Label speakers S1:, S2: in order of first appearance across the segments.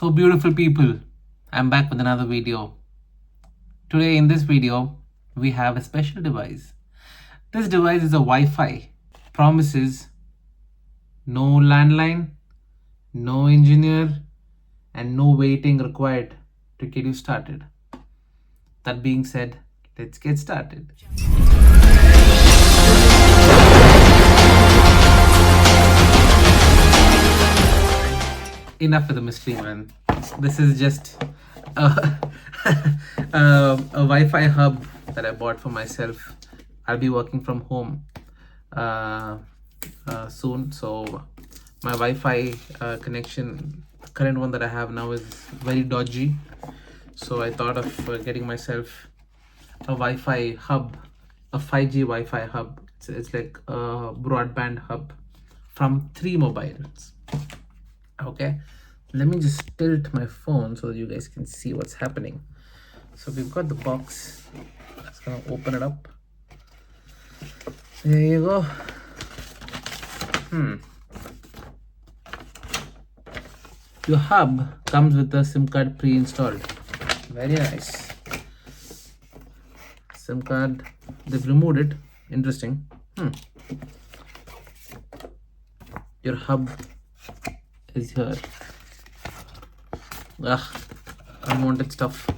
S1: So beautiful people, I'm back with another video. Today in this video, we have a special device. This device is a Wi-Fi. Promises no landline, no engineer, and no waiting required to get you started. That being said, let's get started. Enough with the mystery, man. This is just a, a Wi-Fi hub that I bought for myself. I'll be working from home soon, so my Wi-Fi connection, the current one that I have now, is very dodgy. So I thought of getting myself a Wi-Fi hub, a 5G Wi-Fi hub. It's like a broadband hub from 3 mobiles. Okay, let me just tilt my phone so that you guys can see what's happening. So we've got the box. Just gonna open it up. There you go. Your hub comes with a SIM card pre-installed. Very nice. SIM card, they've removed it. Interesting. Your hub is here. Unwanted stuff.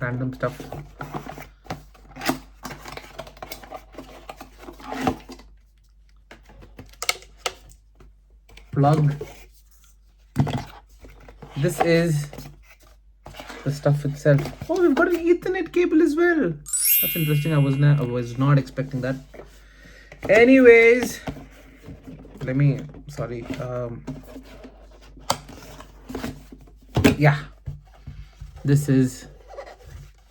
S1: Random stuff. Plug. This is the stuff itself. Oh, we've got an Ethernet cable as well. That's interesting. I was not expecting that. Anyways, yeah, this is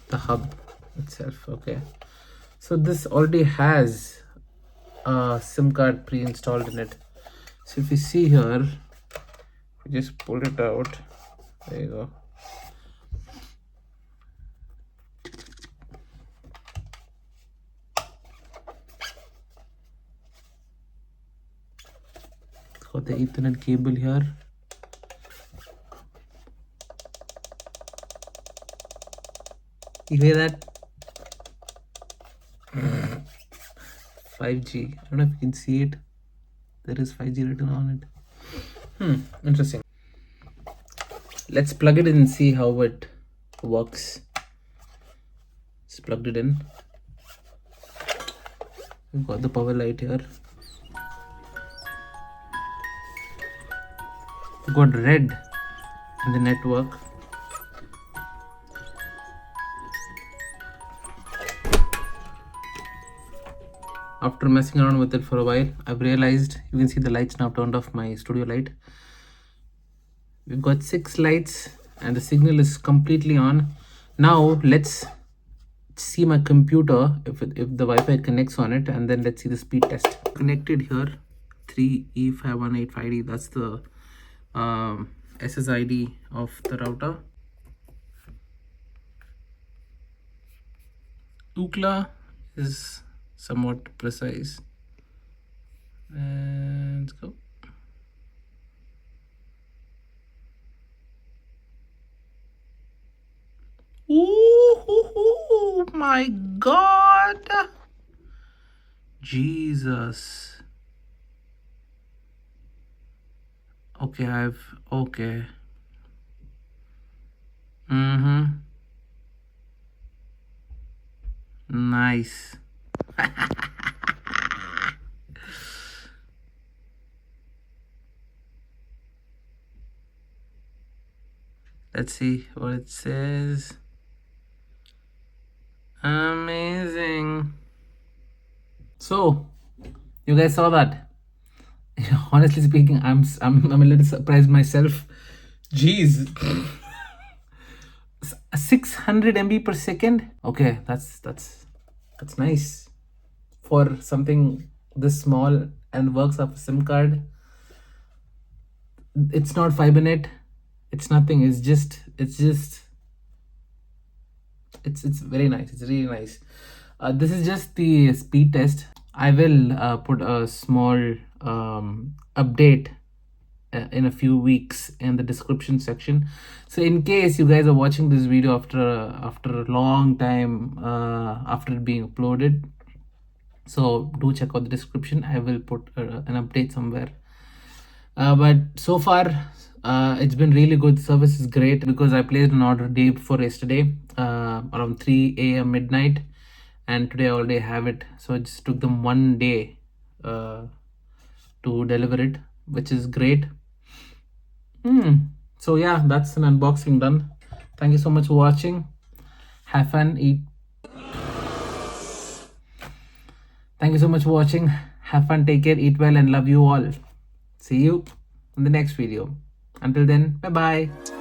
S1: the hub itself. Okay, so this already has a SIM card pre-installed in it. So if you see here, we just pull it out. There you go. Got the Ethernet cable here. You hear that? 5G. I don't know if you can see it. There is 5G written on it. Interesting. Let's plug it in and see how it works. Just plugged it in. We've got the power light here. We've got red in the network. After messing around with it for a while, I've realized, you can see the lights now turned off, my studio light. We've got 6 lights and the signal is completely on. Now let's see my computer, if the Wi-Fi connects on it, and then let's see the speed test. Connected here, 3E5185D, that's the SSID of the router. Ookla is somewhat precise. And let's go. Ooh, my God. Jesus. Okay, okay. Nice. Let's see what it says. Amazing. So, you guys saw that. Honestly speaking, I'm a little surprised myself. Jeez. 600 MB per second. Okay, that's nice for something this small and works off a SIM card. It's not FiberNet. It's nothing. It's very nice. It's really nice. This is just the speed test. I will put a small update in a few weeks in the description section. So in case you guys are watching this video after a long time after it being uploaded, so do check out the description. I will put an update somewhere. But so far it's been really good. Service is great because I placed an order day before yesterday around 3 a.m. midnight, and today I already have it. So it just took them 1 day to deliver it, which is great. So yeah, that's an unboxing done. Thank you so much for watching. Have fun, eat. Thank you so much for watching. Have fun, take care, eat well, and love you all. See you in the next video. Until then, bye bye.